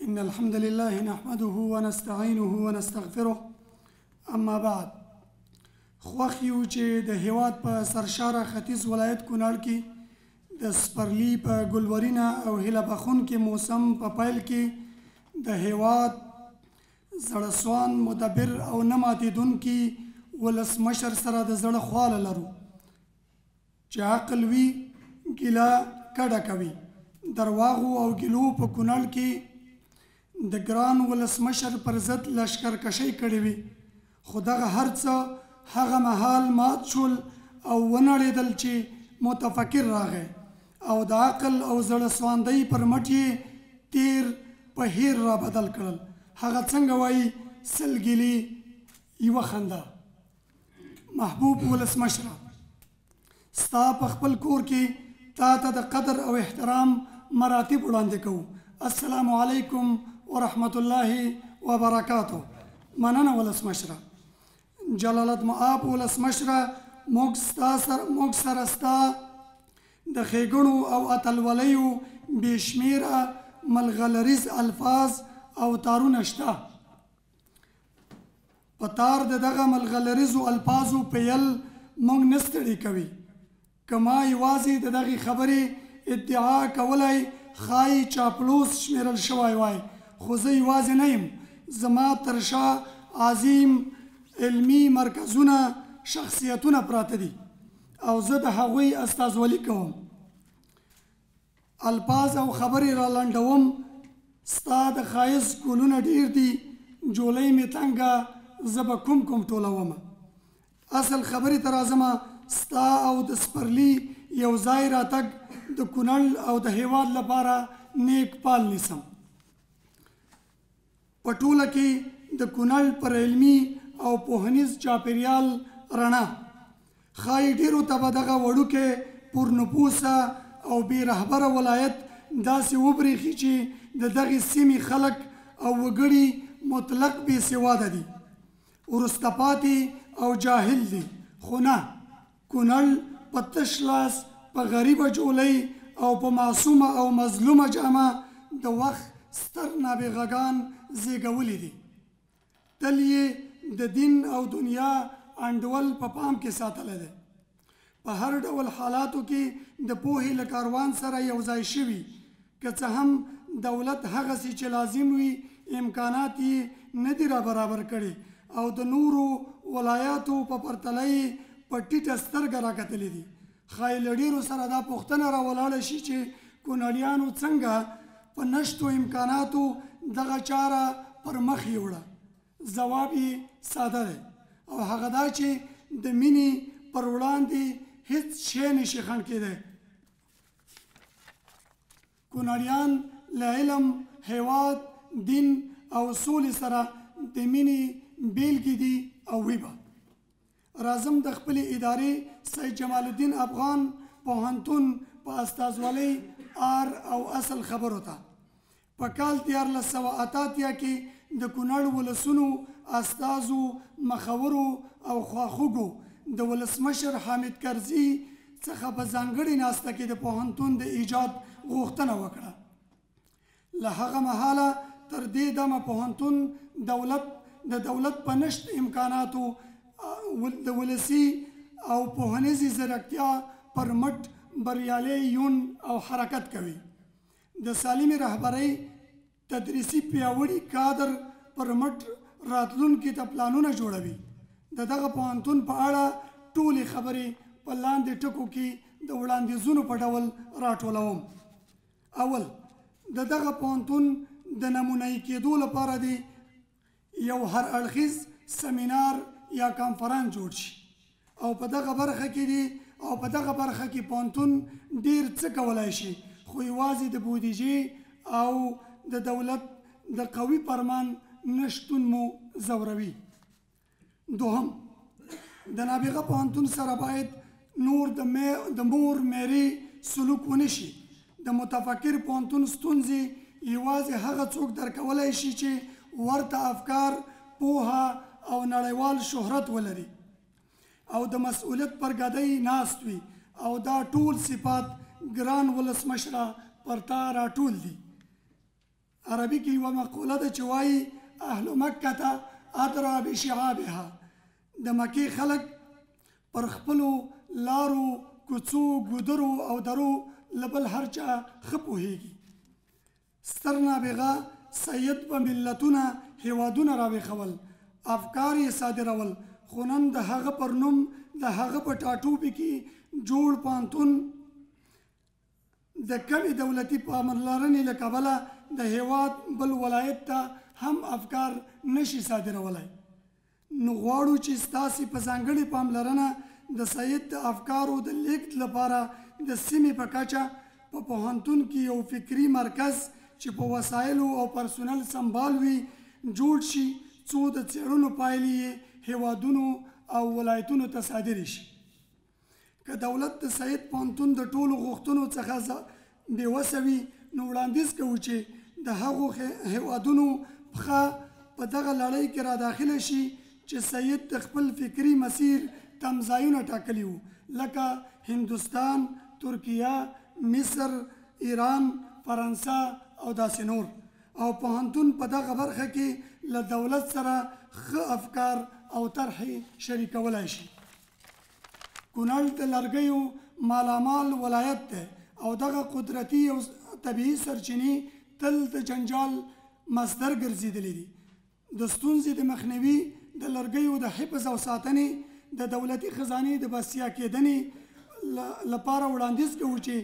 إن الحمد لله نحمده ونستعينه ونستغفره اما بعد خوښ یو چې د هیواد په سرشاره ختیځ ولایت کونړ کې د سپرلي په ګلورینه او هیله بخونکي موسم په پیل کې د هیواد زړسوان مدبر او نه ماتېدونکي ولسمشر سره د زړه خواله لرو چې عقل وي ګیله کډه کوي درواغو او ګیلو په کونړ کې د ګران ولسمشر پر ضد لشکرکشۍ کړې وي خو دغه هر څه هغه مهال مات شول او ونړېدل چې متفکر راغی او د عقل او زړه سواندۍ پر مټ یې تیر په هیر را بدل کړل هغه څنګه وایي سل ګیلې یوه خندا محبوب ولسمشره ستا په خپل کور کې تا ته د قدر او احترام مراتب وړاندې کوو السلام علیکم ورحمة الله وبرکاته مننه ولسمشره جلالت مآب ولسمشره موږ سره ستا د ښېګڼو او اتلولیو بې شمېره ملغلریز الفاظ او تارونه شته په تار د دغه ملغلریزو الفاظو پیل موږ نه ستړي کوي که ما یوازې د دغې خبرې ادعا کولی ښایي چاپلوس شمیرل شوی وای خو زه یوازې نه یم زما تر شا عظیم علمي مرکزونه شخصیتونه پراته دي او زه د هغوی استازولي کوم الفاظ او خبرې را لنډوم ستا د ښایست ګلونه ډیر دي جولۍ مې تنګه زه به کوم ټولوم اصل خبرې ته راځمه ستا او د سپرلي یو ځای راتګ د کونړ او د هیواد لپاره نیک پال نیسم په ټوله کې د کونړ پر علمي او پوهنیز چاپیریال رڼا ښایي ډیرو ته به دغه وړوکی پرنفوسه او بې رهبره ولایت داسې وبرېښي چې د دغې سیمې خلک او وګړي مطلق بې سواده دي وروسته پاتې او جاهل دي خو نه کونړ په تش لاس په غریبه جولۍ او په معصومه او مظلومه جامه د وخت ستر نابغهګان زیږولي دي تل یې د دین او دنیا انډول په پام کې ساتلی دی په هر ډول حالاتو کې د پوهې له کاروان سره یو ځای شوي که څه هم دولت هغسې چې لازم وي امکانات یې نه دي را برابر کړي او د نورو ولایاتو په پرتله یې په ټیټه سترګه راکتلي دي ښایي له ډېرو سره دا پوښتنه راولاړه شي چې کونړیانو څنګه په نشتو امکاناتو دغه چاره پر مخ یوړه ځواب یې ساده دی او هغه دا چې د مینې پر وړاندې هیڅ شی نشي خنډ کېدی کونړیان له علم هیواد دین او سولې سره د مینې بیلګې دي او وي به راځم د خپلې ادارې سید جمال الدین افغان پوهنتون په استازولۍ آر او اصل خبرو ته په کال 1388 کې د کونړ ولسونو استازو مخورو او خواخوږو د ولسمشر حامد کرزي څخه په ځانګړې ناسته کې د پوهنتون د ایجاد غوښتنه وکړه له هغه مهاله تر دې دمه پوهنتون د دولت په نشت امکاناتو د ولسي او پوهنیزې ځیرکتیا پر مټ بریالی یون او حرکت کوي د سالمې رهبرۍ تدریسي پیاوړي کادر پر مټ راتلونکي ته پلانونه جوړوي د دغه پوهنتون په اړه ټولې خبرې په لاندې ټکو کې د وړاندیزونو په ډول راټولوم اول د دغه پوهنتون د نمونهیي کېدو لپاره دی یو هر اړخیز سمینار یا کانفرانس جوړ شي او په دغه برخه کې پوهنتون ډیر څه کولی شي خو یوازې د بودیجې او د دولت د قوي فرمان نشتون مو ځوروي دوهم د نابغه پوهنتون سره باید نور د مور میرې سلوک ونه شي د متفکر پوهنتون ستونزې یوازې هغه څوک درکولی شي چې ورته افکار پوهه او نړیوال شهرت ولري او د مسؤلیت پر ګدۍ ناست وي او دا ټول صفات ګران ولسمشره پر تا راټول دي عربي کې یوه مقوله ده چې وایي اهل مکه ادرا بشعابها د مکې خلک پر خپلو لارو کوڅو ګودرو او درو له بل هر چا ښه پوهیږي. ستر نابغه سید په ملتونه هیوادونه راویښول، افکار یې صادرول، خو نن د هغه پر نوم د هغه په ټاټوبي کې جوړ پوهنتون د کمې دولتي پاملرنې له کبله د هیواد بل ولایت ته هم افکار نشي صادرولی. نو غواړو چې ستاسې په ځانګړې پاملرنه د سید د افکارو د لیږد لپاره د سیمې په کچه په پوهنتون کې یو فکري مرکز چې په وسایلو او پرسونل سمبال وي جوړ شي، څو د څېړنو پایلې یې هیوادونو او ولایتونو ته صادرې شي. که دولت د سید پوهنتون د ټولو غوښتنو څخه بېوسه وي، نو وړاندیز کوو چې د هغو هیوادونو پښه په دغه لړۍ کې را داخله شي چې سید د خپل فکري مسیر تمځایونه ټاکلي وو، لکه هندوستان، ترکیه، مصر، ایران، فرانسه او داسې نور. او پوهنتون په دغه برخه کې له دولت سره ښه افکار او طرحې شریکولی شي. کونړ د لرګیو مالامال ولایت دی او دغه قدرتي او طبیعي سرچینې تل د جنجال مصدر ګرځېدلې دي. د ستونزې د مخنیوي د لرګیو د حفظ او ساتنې د دولتي خزانې د بسیا کېدنې لپاره وړاندیز کوو چې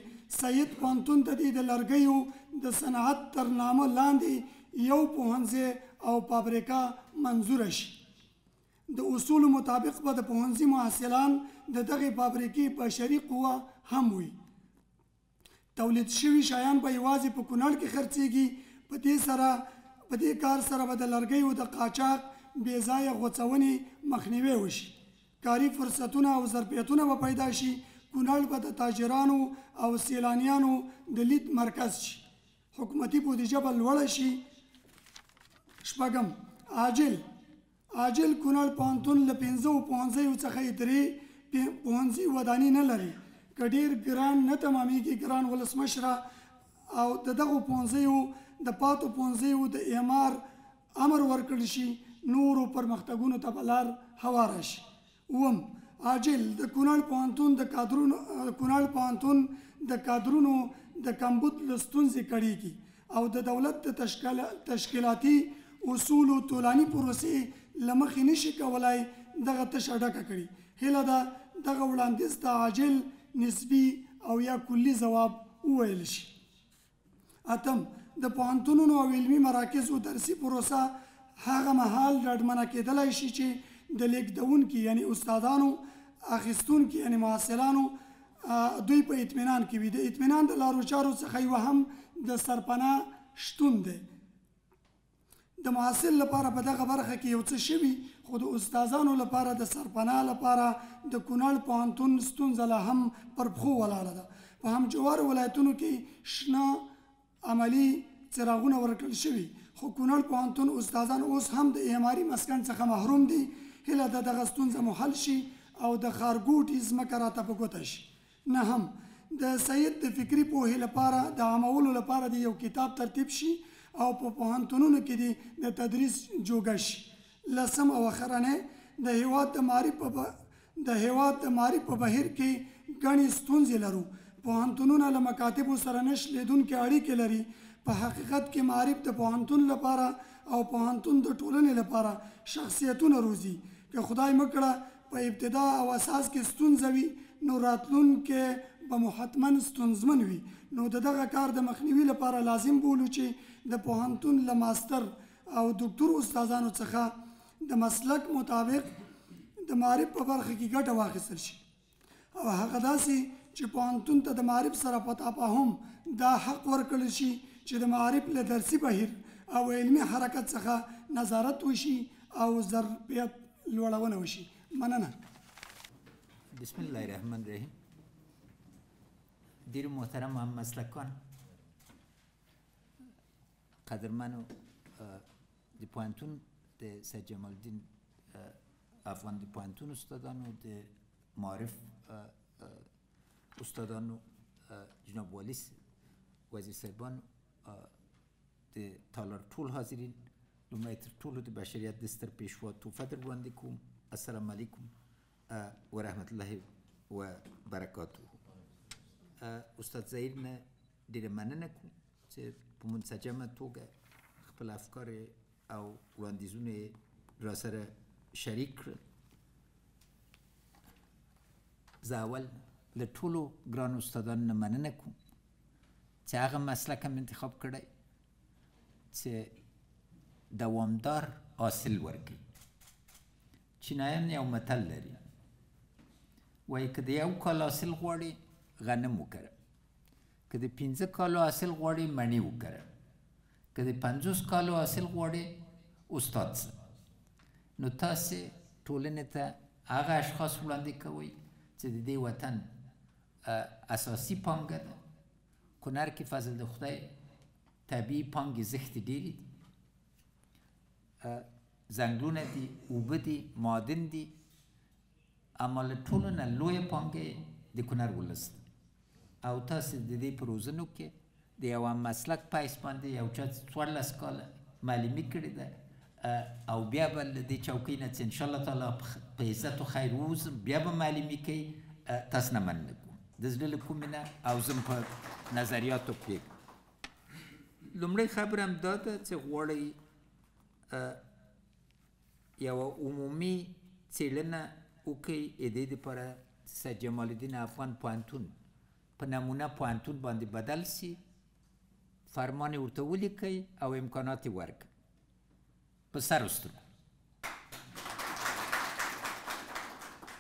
سید پوهنتون ته د لرګیو د صنعت تر نامه لاندې یو پوهنځی او فابریکه منظوره شي. د اصولو مطابق به د پوهنځي محصلان د دغې فابریکې بشري قوه هم وي. تولید شوي شیان به یوازې په کونړ کې خرڅېږي. په دې کار سره به د لرګیو د قاچاق بې ځایه غوڅونې مخنیوی وشي، کاري فرصتونه او ظرفیتونه به پیدا شي. کونړ به د تاجرانو او سیلانیانو د لید مرکز شي، حکومتي بودیجه به لوړه شي. شپږم، عاجل کونړ پوهنتون له 5 پوهنځیو څخه 3 پوهنځي وداني نه لري. که ډېر ګران نه تمامیږي، ګران ولسمشره، او د دغو پوهنځیو د پاتو پوهنځیو د اعمار امر ورکړل شي، نورو پرمختګونو ته به لار هواره شي. اووم، عاجل د کونړ پوهنتون د کادرونو د کمبود له ستونزې کړېږي او د دولت د تشکیلاتي اصولو طولاني پروسې له مخې نشي کولی دغه تشه ډکه کړي. هیله ده دغه وړاندیز ته عاجل، نسبي او یا کلي ځواب وویل شي. اتم، د پوهنتونونو او علمي مراکزو درسي پروسه هغه مهال ډاډمنه کېدلی شي چې د لیږدونکي یعنی استادانو، اخیستونکي یعنی محصلانو دوی په اطمینان کې وي. د اطمینان د لارو چارو څخه یوه هم د سرپناه شتون دی. د محصل لپاره په دغه برخه کې یو څه شوي، خو د استادانو لپاره د سرپناه لپاره د کونړ پوهنتون ستونزه لا هم پر پښو ولاړه ده. په همجوارو ولایتونو کې شنه عملي څراغونه ورکړل شوي، خو کونړ پوهنتون استادان اوس هم د اعماري مسکن څخه محروم دي. هیله ده دغه ستونزه مو حل شي او د ښارګوټي ځمکه راته په ګوته شي. نهم، د سید د فکري پوهې لپاره د عامولو لپاره د یو کتاب ترتیب شي او په پوهنتونونو کې د تدریس جوګه شي. لسم او اخرنی، د هیواد د معارف په بهیر کې ګڼې ستونزې لرو. پوهنتونونه له مکاتبو سره نه شلېدونکې اړیکې لري. په حقیقت کې معارف د پوهنتون لپاره او پوهنتون د ټولنې لپاره شخصیتونه روزي. که خدای مکړه په ابتدا او اساس کې ستونزه وي، نو راتلونکی به مو حتما ستونزمن وي. نو د دغه کار د مخنیوي لپاره لازم بولو چې د پوهنتون له ماستر او دکتور استادانو څخه د مسلک مطابق د معارف په برخه کې ګټه واخیستل شي، او هغه داسې چې پوهنتون ته د معارف سره په تفاهم دا حق ورکړل شي چې د معارف له درسي بهیر او علمي حرکت څخه نظارت وشي او ظرفیت لوړونه وشي. مننه. بسم الله الرحمن الرحیم. دیر محترم هم مسلکان، قدرمنو د پوهنتون د سید جمال الدین افغان د پوهنتون استادانو، د معارف استادانو، جناب والی وزیر صاحبان، د تالار ټول حاضرین لومړی تر ټولو د بشریت د ستر پیشوا توفه در وړاندې کوم. السلام علیکم ورحمت الله وبرکاته. استاد ظهیر نه ډېره مننه کوم چې په منسجمه توګه خپل افکار او وړاندیزونه یې راسره شریک کړل. زه اول له ټولو ګرانو استادانو نه مننه کوم چې هغه مسلک هم انتخاب کړی چې دوامدار حاصل ورکوي. چینایان یو متل لري، وایي که د 1 کال حاصل غواړې غنم وکره، که د 15 کالو حاصل غواړې مڼې وکره، که د 50 کالو حاصل غواړې استاد سه. نو تاسې ټولنې ته هغه اشخاص وړاندې کوئ چې د دې وطن اساسي پانګه ده. کونړ کې فضل د خدای طبیعي پانګې زښتې ډېرې دي، ځنګلونه دي، اوبه دي، معادن دي، اما له ټولو نه لویه پانګه د کونړ ولس ده. او تاسې د دې په روزنو کې د یوه مسلک په حیث باندې یو چا 14 کاله معلمي کړې ده او بیا به له دې چوکۍ نه چې انشاءالله تعالی په عزت و خیر ووځم بیا به معلمي کوي، تاسو نه مننه کوم د زړه له کومې نه. او زه په نظریاتو پرېږدم. لومړی خبره هم دا ده چې غواړئ یوه عمومي څېړنه وکړئ د دې دپاره سید جمال الدین افغان پوهنتون په نمونه پوهنتون باندې بدل سي، فرمان یې ورته ولیکئ او امکانات یې ورکړئ په سر سترګو.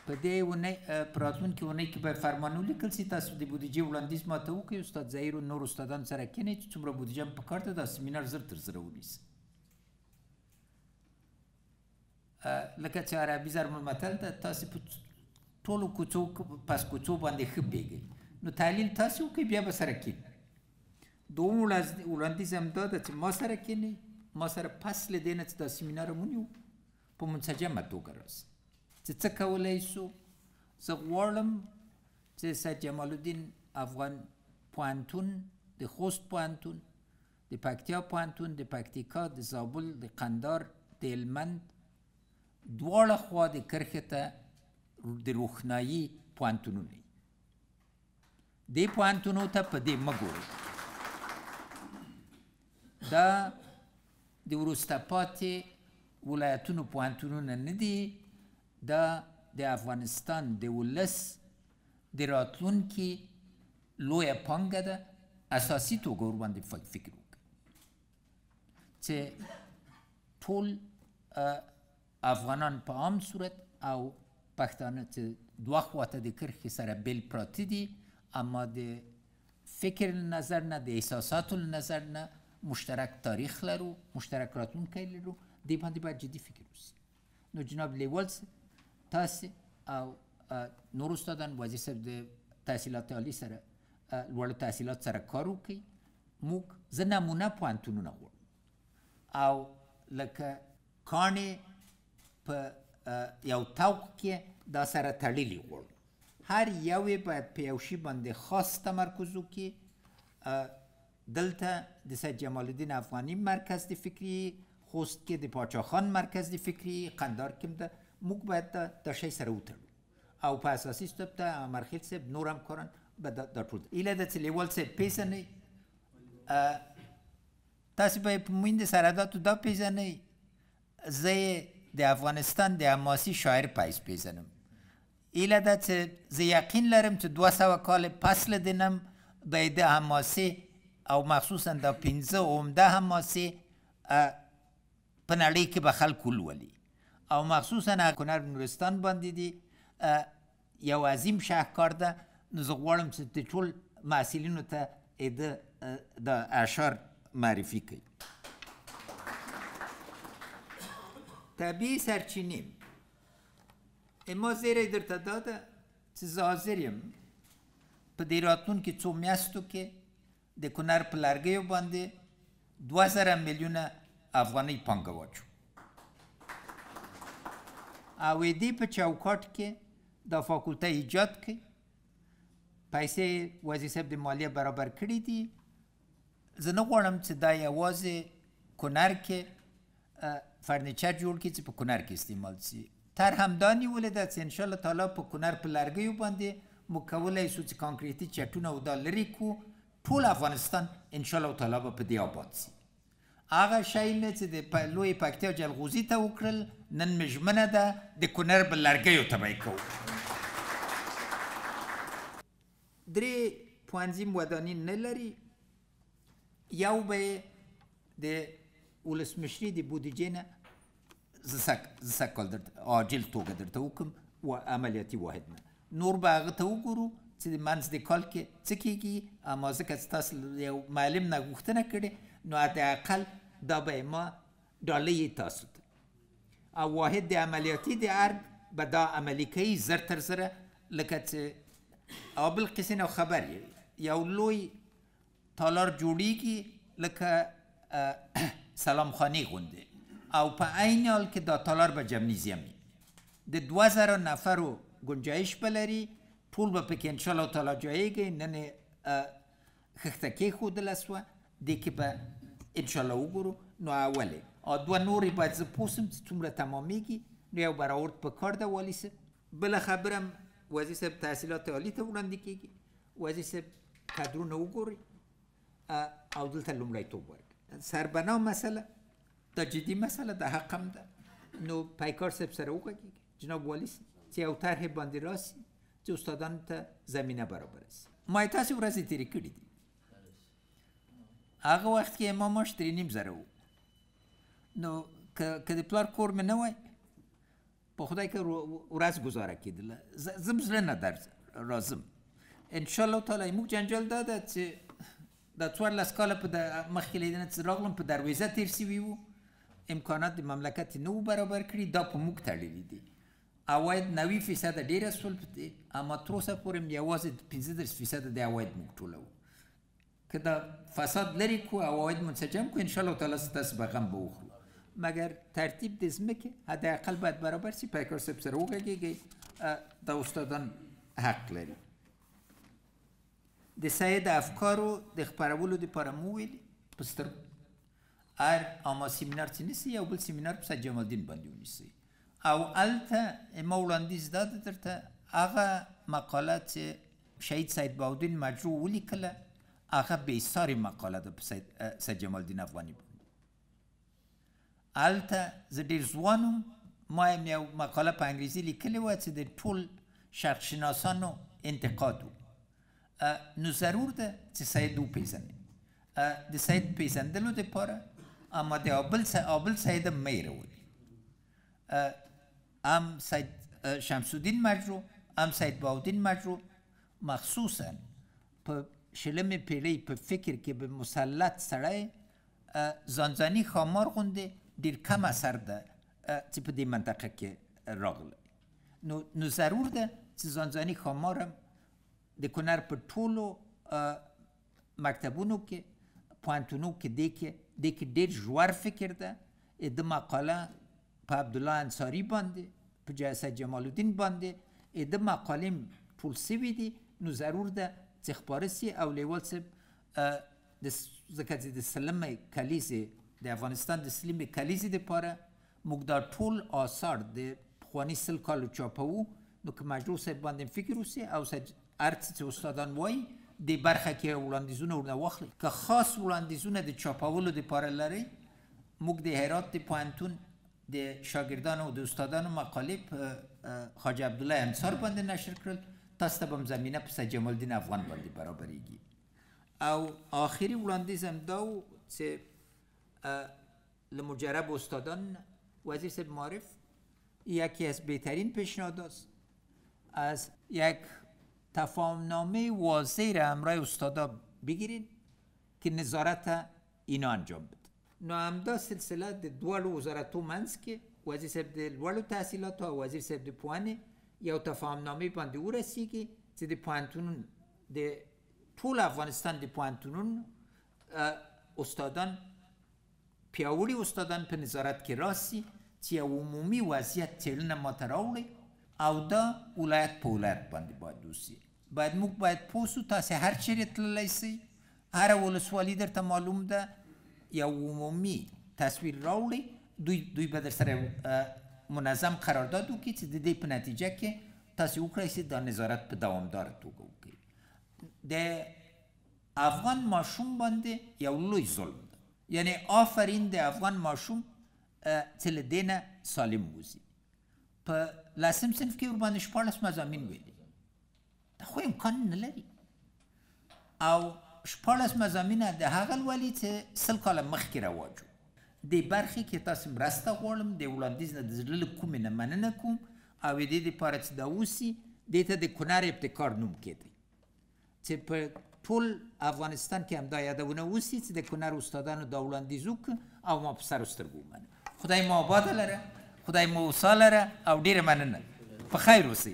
په دې اونۍ په راتلونکې اونۍ کې باید فرمان ولیکل سي. تاسو د بودیجې وړاندیز ماته وکړئ، استاد ظهیر و نور استادانو سره کښېنئ چې څومره بودیجه م پکار ده دا سیمینار زر تر زره ونیسي. لکه چې عربي ضرب المثل ده، تاسې په ټولو کوڅو پس کوڅو باندې ښه پوهېږئ، نو تحلیل تاسې وکړئ بیا به سره کښېنئ. دوم وړاندیز هم دا ده چې ما سره کښېنئ، ما سره پس له دې نه چې دا سیمینار هم ونیو په منسجمه توګه راسئ چې څه کولی سو. زه غواړم چې سید جمال الدین افغان پوهنتون، د خوست پوهنتون، د پکتیا پوهنتون، د پکتیکا، د زابل، د قندهار، د هلمند دواړه خوا د کرښې ته د روښنایي پوهنتونونه وي. دې پوهنتونو ته په دې مه ګورئ، دا د وروسته پاتې ولایتونو پوهنتونونه نه دي، دا د افغانستان د ولس د راتلونکي لویه پانګه ده. اساسي توګه ورباندې فکر وکړئ چې ټول افغانان په عام صورت او پښتانه چې دوه خواته د کرښې سره بیل پراته دي، اما د فکر له نظر نه، د احساساتو له نظر نه مشترک تاریخ لرو، مشترک راتلونکی لرو. دې باندې باید جدي فکر وشي. نو جناب لیوال تاسې او نور استادان، وزیر صاحب د تحصیلات عالی سره لوړو تحصیلات سره کار وکړئ. موږ زه نمونه پوهنتونونه غواړم او لکه کاڼې په یو توق کې دا سره تړلي غواړو. هر یو یې باید په یو شي باندې خاص تمرکز وکړي. دلته د سید جمال الدین افغاني مرکز د فکري، خوست کې د پاچا خان مرکز د فکري، قندهار کې هم ده. موږ باید دا شی سره وتړو او په اساسي توګه ته امرخیل صاحب نور همکاران به دا ټول ایله ده چې لیوال صاحب پیژنئ، تاسې به یې په مویند سرحداتو دا پیژنئ. زه یې د افغانستان د حماسي شاعر په حیث پیژنم. ایله ده چې زه یقین لرم چې 200 کال پس له دې نه به یې د حماسي او مخصوصا دا 15 عمده حماسي په نړۍ کې به خلک ولولي او مخصوصا کونړ نورستان باندې دي یو عظیم شاهکار ده. نو زه غواړم چې د ټول محصلینو ته د اشعار معرفي کړي. طبیعي سرچینې ما زیری درته داده چې زه حاضر یم په دې راتلونکي څو میاشتو کې د کونړ په لرګیو باندې 2000 میلیونه افغانۍ پانګه واچو او دې په چوکاټ کې دا فاکولته ایجاد کړي. پیسې وزیر صاحب د مالیه برابر کړي دي. زه نه غواړم چې دا یوازې کونړ کې فرنیچر جوړ کړي چې په کونړ کې استعمال شي. تر همدا نیولې ده چې انشاءالله تعالی په کونړ په لرګیو باندې موږ کولی شو چې کانکریټي چتونه او دا لرې کړو. ټول افغانستان انشاءالله تعالی به په دې آباد شي. هغه شی مې چې د لوی پکتیا جلغوزي ته وکړل، نن مې ژمنه ده د کونړ په لرګیو ته به یې کوو. 3 پوهنځي وداني نه لري. یو به د ولسمشري د بودیجې نه زه سږ کال عاجل توګه درته وکړم و عملیاتي واحد نه، نور به هغه ته وګورو چې د منځ د کال کې څه کېږي. اما ځکه چې تاسو یو معلم نه غوښتنه کړې نو حداقل دا به ما ډالۍ تاسو ته، او واحد د عملیاتي د ارګ به دا عملي کوي زر تر زره. لکه چې بل قسې نه خبر یو لوی تالار جوړیږي لکه سلام خانې غوندې، او په عین حال کې دا تالار به جمنیزیم وي. د 2000 نفرو گنجایش به لري، ټول به پکې انشاءالله تعالی جایږي. نن خښته کېښودله سوه، دې کې به انشاءالله وګورو. نو اولې 2 نورې باید زه پوه سم چې څومره تمامېږي. نو یو به راورد په کار ده والي صاحب. بله خبره هم وزیر صاحب تحصیلات عالي ته وړاندې کېږي، وزیر صاحب کادرونه وګوري او دلته لومړیتوب ورکړي. سربنا مسله دا جدي مسله ده، حق هم ده. نو پیکار صاحب سره وغږېږي جناب والي صاحب چې یو طرحې باندې راسي چې استادانو ته زمینه برابره سي. ما یې تاسې ورځې تېرې کړي دي. هغه وخت کې ما معاش 3.5 زره و. نو که د پلار کور مې نه وای په خدای که ورځ ګزاره کېدله. زه زړه نه راځم. انشاءالله تعالی موږ جنجال دا ده چې دا 14 کاله په مخکې لیدنه چې راغلم په درویزه تېر سوي وو، امکانات د مملکت نه وو برابر کړي. دا په موږ تړلي دي. عواید 90% ډېره سول، اما تر اوسه پورې یوازې 15% د عواید موږ ټولوو. که دا فساد لرې کړو، عواید منسجم کړو، انشاءالله تعالی ستاسو به غم به وخورو. مګر ترتیب د ځمکې حداقل باید برابر سي. پیکار صاحب سره وغږېږئ، دا استادان حق لري. د سید افکارو د خپرولو دپاره مو وویلې په سترګو هر اما سیمینار چې نیسئ یو بل سیمینار په سید جمال الدین باندې ونیسئ. او هلته ما وړاندیز دا ده درته، هغه مقاله چې شهید سید بهاءالدین مجروح ولیکله هغه بېسارې مقاله ده په سید جمال الدین افغاني باندې. هلته زه ډېر ځوان وم، ما یم یو مقاله په انګریزي لیکلې وه چې د ټول شرق شناسانو انتقاد و. نو ضرور ده چې سید وپېژنئ. د سید پېژندلو دپاره اما د آبل سید هم مه هېروئ. هم سید شمس الدین مجروح، هم سید بهاءالدین مجروح مخصوصا په 20مې پېړۍ په فکر کې به مسلط سړی ځانځاني ښامار غوندې ډېر کم اثر ده چې په دې منطقه کې راغلی. نو ضرور ده چې ځانځاني ښامار هم د کونړ په ټولو مکتبونو کې پوهنتونو کې دې کې ډېر ژور فکر ده. د مقاله په عبدالله انصاري باندې، په سید جمال الدین باندې د مقالې ټول سوي دي. نو ضرور ده چې خپاره سي. او لیوال صاحب ځکه چې د سلمې کلیزې د افغانستان د سلمې کلیزې دپاره موږ دا ټول آثار د پخواني 100 کالو چاپوو. نو که مجروح صاحب باندې فکر وسي او هر څه چې استادان وایي دې برخه کې وړاندیزونه ورنه واخلئ. که خاص وړاندیزونه د چاپولو دپاره لرئ، موږ د هرات د پوهنتون د شاګردانو او د استادانو مقالې په خواجه عبدالله انصار باندې نشر کړل. تاسو ته به هم زمینه په سید جمال الدین افغان باندې برابریږي. او آخري وړاندیز هم دا و چې له مجرب استادان وزیر صاحب معرف یکی از بهترین پیشنهاد است از یک تفاهمنامه واضح را همراه استادا بگیرین که نظارت اینا انجام بده. نو همدا سلسله د دوړو وزارتو منځ کې وزیر صاحب د لوړو تحصیلاتو او وزیر صاحب د پوهنې یو تفاهمنامې باندې ورسیږي چې د پوهنتونونو د ټول افغانستان د پوهنتونونو استادان پیاوړي استادان په نظارت کې راسي چې یو عمومي وضعیت څېړنه ماته راوړي او دا ولایت په ولایت باندې باید وسي. باید موږ باید پوه سو تاسې هر چیرې تللی سئ هر ولسوالي درته معلوم ده یو عمومي تصویر راوړي دوی به در سره منظم قرارداد وکړي چې د دې په نتیجه کې تاسو وکړئ چې دا نظارت په دوامداره توګه وکړي. د افغان ماشوم باندې یو لوی ظلم ده، یعنی آفرین د افغان ماشوم چې له دې نه سالم وځي. په 10 صنف کې ورباندې 14 مضامین ویلي، دا خو امکان نه لري. او 14 مضامینه د هغه لولي چې 10 کاله مخکې رواج و. دې برخې کې تاسو مرسته غواړم، د وړاندیز نه د زړه له کومې نه مننه کوم او د دې دپاره چې دا وسي دې ته د کنر ابتکار نوم کېدی چې په ټول افغانستان کې همدا یادونه وسي چې د کنر استادانو دا وړاندیز وکړو او ما په سر سترګو ومنه. خدای مو آباد لره، خدای مو وصال لره او ډېره مننه. په خیر اوسئ.